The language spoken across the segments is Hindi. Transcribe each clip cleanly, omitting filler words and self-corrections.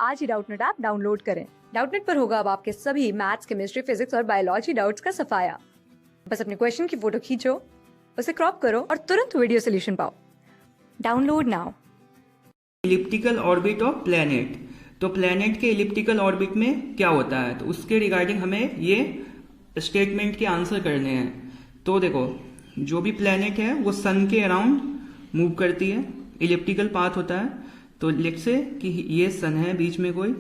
आज ही डाउटनेट ऐप डाउनलोड करें। डाउटनेट पर होगा अब आपके सभी मैथ्स, केमिस्ट्री, फिजिक्स और बायोलॉजी डाउट्स का सफाया। बस अपने क्वेश्चन की फोटो खींचो, उसे क्रॉप करो और तुरंत वीडियो सोल्यूशन पाओ। Download now. Elliptical orbit of planet. तो प्लैनेट के इलिप्टिकल ऑर्बिट में क्या होता है, तो उसके रिगार्डिंग हमें ये स्टेटमेंट के आंसर करने हैं। तो देखो, जो भी प्लैनेट है वो सन के अराउंड मूव करती है, इलिप्टिकल पाथ होता है। तो लेट से कि ये सन है, बीच में कोई,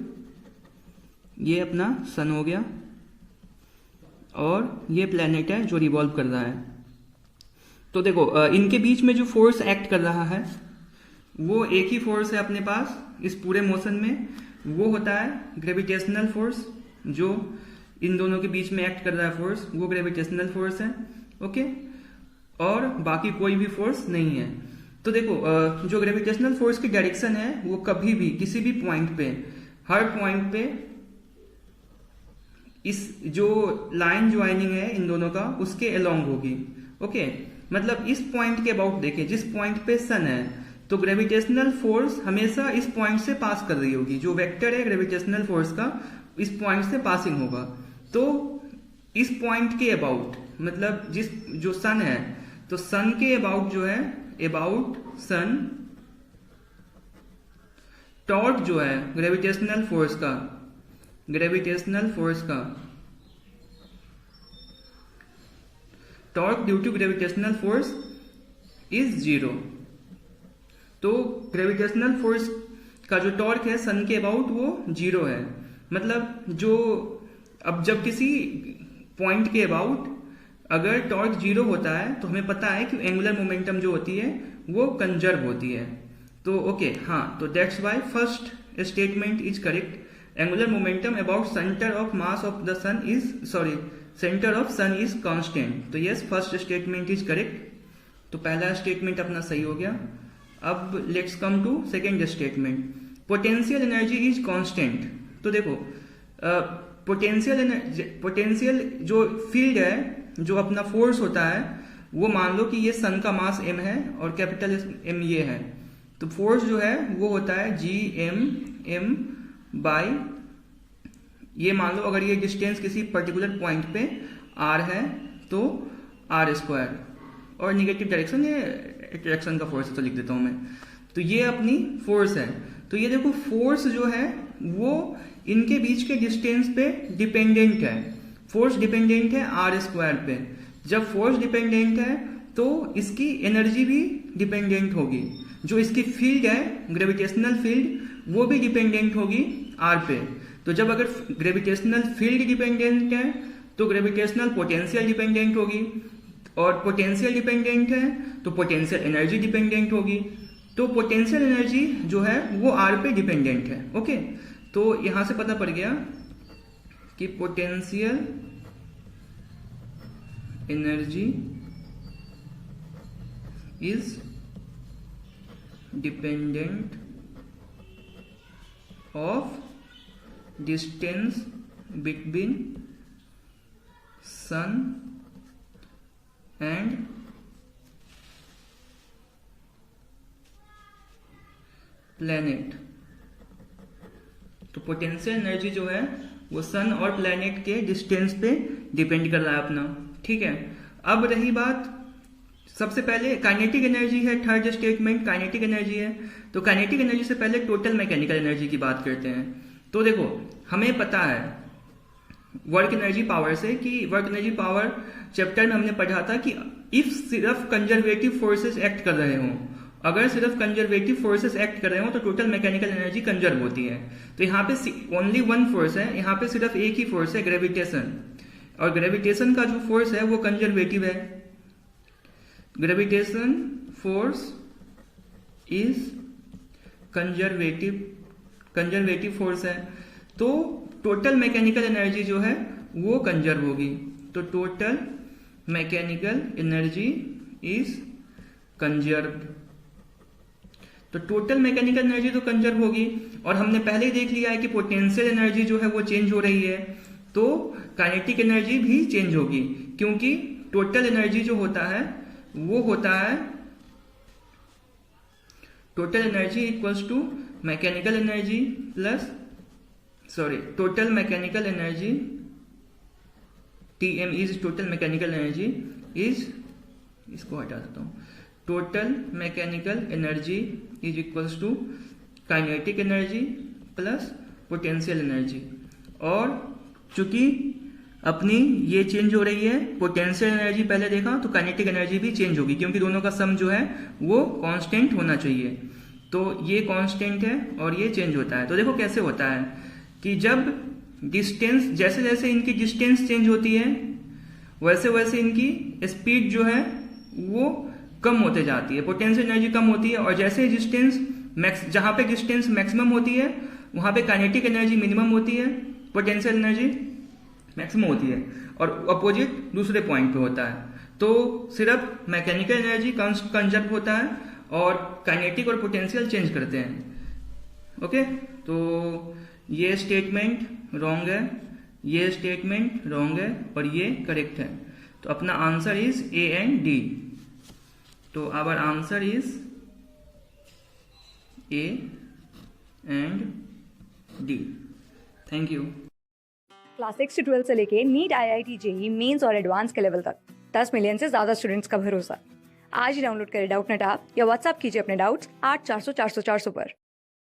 ये अपना सन हो गया और ये प्लैनेट है जो रिवॉल्व कर रहा है। तो देखो, इनके बीच में जो फोर्स एक्ट कर रहा है वो एक ही फोर्स है अपने पास इस पूरे मोशन में, वो होता है ग्रेविटेशनल फोर्स। जो इन दोनों के बीच में एक्ट कर रहा है फोर्स, वो ग्रेविटेशनल फोर्स है। ओके, और बाकी कोई भी फोर्स नहीं है। तो देखो, जो ग्रेविटेशनल फोर्स की डायरेक्शन है वो कभी भी किसी भी पॉइंट पे, हर पॉइंट पे इस जो लाइन ज्वाइनिंग है इन दोनों का उसके अलोंग होगी। ओके, मतलब इस पॉइंट के अबाउट देखें, जिस पॉइंट पे सन है, तो ग्रेविटेशनल फोर्स हमेशा इस पॉइंट से पास कर रही होगी। जो वेक्टर है ग्रेविटेशनल फोर्स का इस पॉइंट से पासिंग होगा। तो इस पॉइंट के अबाउट, मतलब जो सन है, तो सन के अबाउट जो है, अबाउट सन, टॉर्क जो है ग्रेविटेशनल फोर्स का, torque due to gravitational force is 0। तो ग्रेविटेशनल फोर्स का जो टॉर्क है सन के अबाउट वो 0 है। मतलब जो अब जब किसी पॉइंट के अबाउट अगर टॉर्क 0 होता है तो हमें पता है कि एंगुलर मोमेंटम जो होती है वो कंजर्व होती है। तो ओके, हाँ, तो that's why first statement is correct. Angular momentum about centre of mass of the sun is, centre of sun is constant. तो yes, first statement is correct. तो पहला स्टेटमेंट अपना सही हो गया। अब let's come to second statement. Potential energy is constant. तो देखो, पोटेंशियल जो फील्ड है, जो अपना फोर्स होता है, वो मान लो कि ये सन का मास m है और कैपिटल M ये है। तो फोर्स जो है वो होता है Gm बाई, ये मान लो अगर ये डिस्टेंस किसी पर्टिकुलर पॉइंट पे r है तो r², और निगेटिव डायरेक्शन ये डायरेक्शन का फोर्स है तो लिख देता हूं मैं। तो ये अपनी फोर्स है। तो ये देखो, फोर्स जो है वो इनके बीच के डिस्टेंस पे डिपेंडेंट है। फोर्स डिपेंडेंट है r² पे। जब फोर्स डिपेंडेंट है तो इसकी एनर्जी भी डिपेंडेंट होगी। जो इसकी फील्ड है ग्रेविटेशनल फील्ड, वो भी डिपेंडेंट होगी r पे। तो जब अगर ग्रेविटेशनल फील्ड डिपेंडेंट है तो ग्रेविटेशनल पोटेंशियल डिपेंडेंट होगी, और पोटेंशियल डिपेंडेंट है तो पोटेंशियल एनर्जी डिपेंडेंट होगी। तो पोटेंशियल एनर्जी जो है वो r पे डिपेंडेंट है। ओके, तो यहां से पता पड़ गया कि potential energy is dependent of distance between sun and planet. तो पोटेंशियल एनर्जी जो है वो सन और प्लैनेट के डिस्टेंस पे डिपेंड कर रहा है अपना। ठीक है, अब रही बात, सबसे पहले काइनेटिक एनर्जी है, थर्ड स्टेटमेंट काइनेटिक एनर्जी है। तो काइनेटिक एनर्जी से पहले टोटल मैकेनिकल एनर्जी की बात करते हैं। तो देखो, हमें पता है वर्क एनर्जी पावर से कि वर्क एनर्जी पावर चैप्टर में हमने पढ़ा था कि इफ सिर्फ कंजर्वेटिव फोर्सेस एक्ट कर रहे हों, अगर सिर्फ कंजर्वेटिव फोर्सेस एक्ट कर रहे हो तो टोटल मैकेनिकल एनर्जी कंजर्व होती है। तो यहाँ पे ओनली वन फोर्स है, यहाँ पे सिर्फ एक ही फोर्स है, ग्रेविटेशन। और ग्रेविटेशन का जो फोर्स है वो कंजर्वेटिव है। Gravitation force is conservative force है। तो टोटल मैकेनिकल एनर्जी जो है वो कंजर्व होगी। तो total mechanical energy is conserved. तो टोटल मैकेनिकल एनर्जी तो कंजर्व होगी, और हमने पहले ही देख लिया है कि पोटेंशियल एनर्जी जो है वो चेंज हो रही है, तो काइनेटिक एनर्जी भी चेंज होगी, क्योंकि टोटल एनर्जी जो होता है वो होता है total energy equals to mechanical energy plus total mechanical energy TM is total mechanical energy is, इसको हटा देता हूं, total mechanical energy is equals to kinetic energy plus potential energy. और चूंकि अपनी ये चेंज हो रही है, पोटेंशियल एनर्जी पहले देखा तो काइनेटिक एनर्जी भी चेंज होगी, क्योंकि दोनों का सम जो है वो कांस्टेंट होना चाहिए। तो ये कांस्टेंट है और ये चेंज होता है। तो देखो कैसे होता है कि जब डिस्टेंस, जैसे जैसे इनकी डिस्टेंस चेंज होती है वैसे वैसे इनकी स्पीड जो है वो कम होते जाती है, पोटेंशियल एनर्जी कम होती है। और जैसे डिस्टेंस जहां पे डिस्टेंस मैक्सिमम होती है वहां पे काइनेटिक एनर्जी मिनिमम होती है, पोटेंशियल एनर्जी मैक्सिमम होती है, और अपोजिट दूसरे पॉइंट पे होता है। तो सिर्फ मैकेनिकल एनर्जी कंजर्व होता है और काइनेटिक और पोटेंशियल चेंज करते हैं। ओके, तो ये स्टेटमेंट रॉन्ग है, ये स्टेटमेंट रॉन्ग है और ये करेक्ट है। तो अपना answer is A and D। तो our answer is A and D। Thank you. Class 6 से 12 से लेके नीट, IIT, JEE मेंस और एडवांस के लेवल तक 10 मिलियन से ज्यादा स्टूडेंट्स का भरोसा। आज ही डाउनलोड करें डाउटनेट ऐप या व्हाट्सएप कीजिए अपने डाउट्स 8400 400 400 पर।